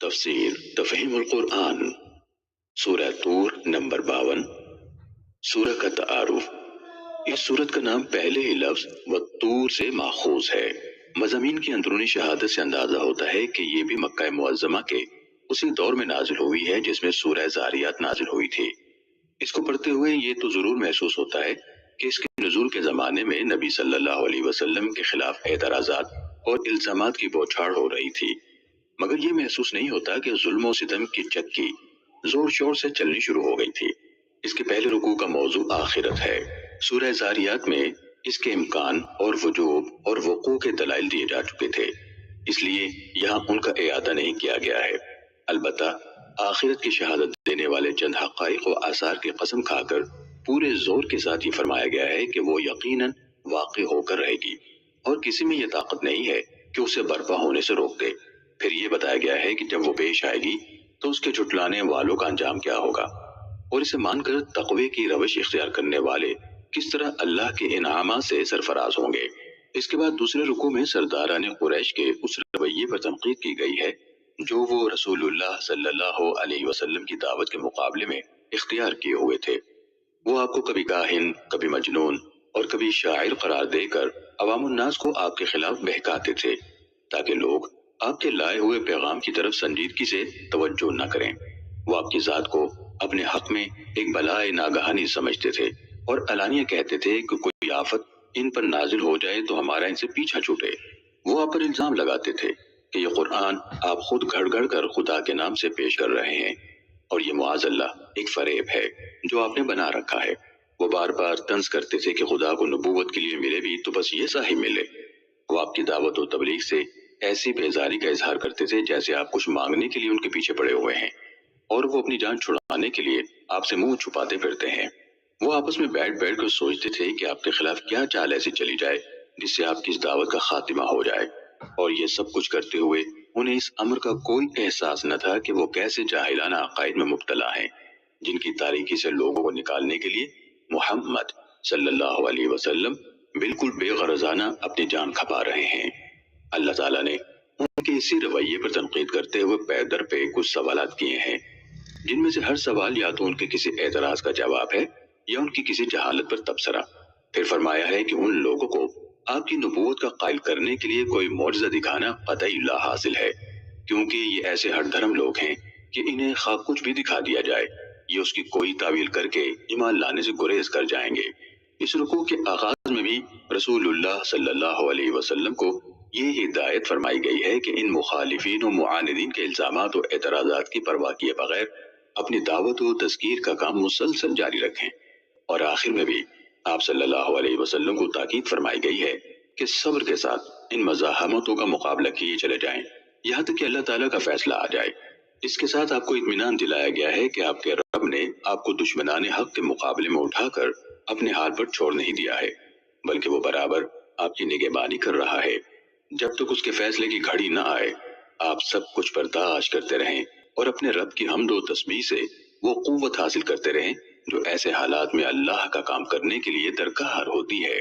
تفسیر تفہیم القرآن سورہ طور نمبر 52۔ سورہ کا تعارف۔ اس سورت کا نام پہلے ہی لفظ والطور سے ماخوذ ہے۔ مضامین کی اندرونی شہادت سے اندازہ ہوتا ہے کہ یہ بھی مکہ معظمہ کے اسی دور میں نازل ہوئی ہے جس میں سورہ زاریات نازل ہوئی تھی۔ اس کو پڑھتے ہوئے یہ تو ضرور محسوس ہوتا ہے کہ اس کے نزول کے زمانے میں نبی صلی اللہ علیہ وسلم کے خلاف اعتراضات اور الزامات کی بوچھاڑ ہو رہی تھی، مگر یہ محسوس نہیں ہوتا کہ ظلم و ستم کی چکی زور شور سے چلنی شروع ہو گئی تھی۔ اس کے پہلے رکوع کا موضوع آخرت ہے۔ سورہ زاریات میں اس کے امکان اور وجوب اور وقوع کے دلائل دیے جا چکے تھے، اس لیے یہاں ان کا اعادہ نہیں کیا گیا ہے۔ البتہ آخرت کی شہادت دینے والے چند حقائق و آثار کی قسم کھا کر پورے زور کے ساتھ یہ فرمایا گیا ہے کہ وہ یقیناً واقع ہو کر رہے گی اور کسی میں یہ طاقت نہیں ہے کہ اسے برپا ہونے سے روک دے۔ پھر یہ بتایا گیا ہے کہ جب وہ پیش آئے گی تو اس کے جھٹلانے والوں کا انجام کیا ہوگا، اور اسے مان کر تقوی کی روش اختیار کرنے والے کس طرح اللہ کے انعامات سے سرفراز ہوں گے۔ اس کے بعد دوسرے رکوع میں سرداران قریش کے اس رویے پر تنقید کی گئی ہے جو وہ رسول اللہ صلی اللہ علیہ وسلم کی دعوت کے مقابلے میں اختیار کیے ہوئے تھے۔ وہ آپ کو کبھی کاہن، کبھی مجنون اور کبھی شاعر قرار دے کر عوام الناس کو آپ کے خلاف بہکاتے تھے تاکہ لوگ آپ کے لائے ہوئے پیغام کی طرف سنجیدگی سے توجہ نہ کریں۔ وہ آپ کی ذات کو اپنے حق میں ایک بلائے ناگہانی سمجھتے تھے اور علانیہ کہتے تھے کہ کوئی آفت ان پر نازل ہو جائے تو ہمارا ان سے پیچھا چھوٹے۔ وہ آپ پر الزام لگاتے تھے کہ یہ قرآن آپ خود گھڑ گھڑ کر خدا کے نام سے پیش کر رہے ہیں اور یہ معاذ اللہ ایک فریب ہے جو آپ نے بنا رکھا ہے۔ وہ بار بار طنز کرتے تھے کہ خدا کو نبوت کے لیے ملے بھی تو بس یہ سا ہی ملے۔ وہ آپ کی دعوت و تبلیغ سے ایسی بیزاری کا اظہار کرتے تھے جیسے آپ کچھ مانگنے کے لیے ان کے پیچھے پڑے ہوئے ہیں اور وہ اپنی جان چھڑانے کے لیے آپ سے منہ چھپاتے پھرتے ہیں۔ وہ آپس میں بیٹھ بیٹھ کر سوچتے تھے کہ آپ کے خلاف کیا چال ایسی چلی جائے جس سے آپ کی اس دعوت کا خاتمہ ہو جائے، اور یہ سب کچھ کرتے ہوئے انہیں اس امر کا کوئی احساس نہ تھا کہ وہ کیسے جاہلانہ عقائد میں مبتلا ہیں جن کی تاریکی سے لوگوں کو نکالنے کے لیے محمد صلی اللہ علیہ وسلم بالکل بے غرضانہ اپنی جان کھپا رہے ہیں۔ اللہ تعالیٰ نے ان کے اسی رویے پر تنقید کرتے ہوئے پے در پہ کچھ سوالات کیے ہیں جن میں سے ہر سوال یا تو ان کے کسی اعتراض کا جواب ہے یا ان کی کسی جہالت پر تبصرہ۔ پھر فرمایا ہے کہ ان لوگوں کو آپ کی نبوت کا قائل کرنے کے لیے کوئی معجزہ دکھانا قطعی لا حاصل ہے، کیونکہ یہ ایسے ہر دھرم لوگ ہیں کہ انہیں خواہ کچھ بھی دکھا دیا جائے یہ اس کی کوئی تعویل کر کے ایمان لانے سے گریز کر جائیں گے۔ اس رکوع کے آغاز میں بھی رسول اللہ صلی اللہ علیہ وسلم کو یہ ہدایت فرمائی گئی ہے کہ ان مخالفین و معاندین کے الزامات و اعتراضات کی پرواہ کیے بغیر اپنی دعوت و تذکیر کا کام مسلسل جاری رکھیں، اور آخر میں بھی آپ صلی اللہ علیہ وسلم کو تاکید فرمائی گئی ہے کہ صبر کے ساتھ ان مزاحمتوں کا مقابلہ کیے چلے جائیں یہاں تک کہ اللہ تعالیٰ کا فیصلہ آ جائے۔ اس کے ساتھ آپ کو اطمینان دلایا گیا ہے کہ آپ کے رب نے آپ کو دشمنان حق کے مقابلے میں اٹھا کر اپنے حال پر چھوڑ نہیں دیا ہے، بلکہ وہ برابر آپ کی نگہبانی کر رہا ہے۔ جب تک اس کے فیصلے کی گھڑی نہ آئے آپ سب کچھ برداشت کرتے رہیں اور اپنے رب کی حمد و تسبیح سے وہ قوت حاصل کرتے رہیں جو ایسے حالات میں اللہ کا کام کرنے کے لیے درکار ہوتی ہے۔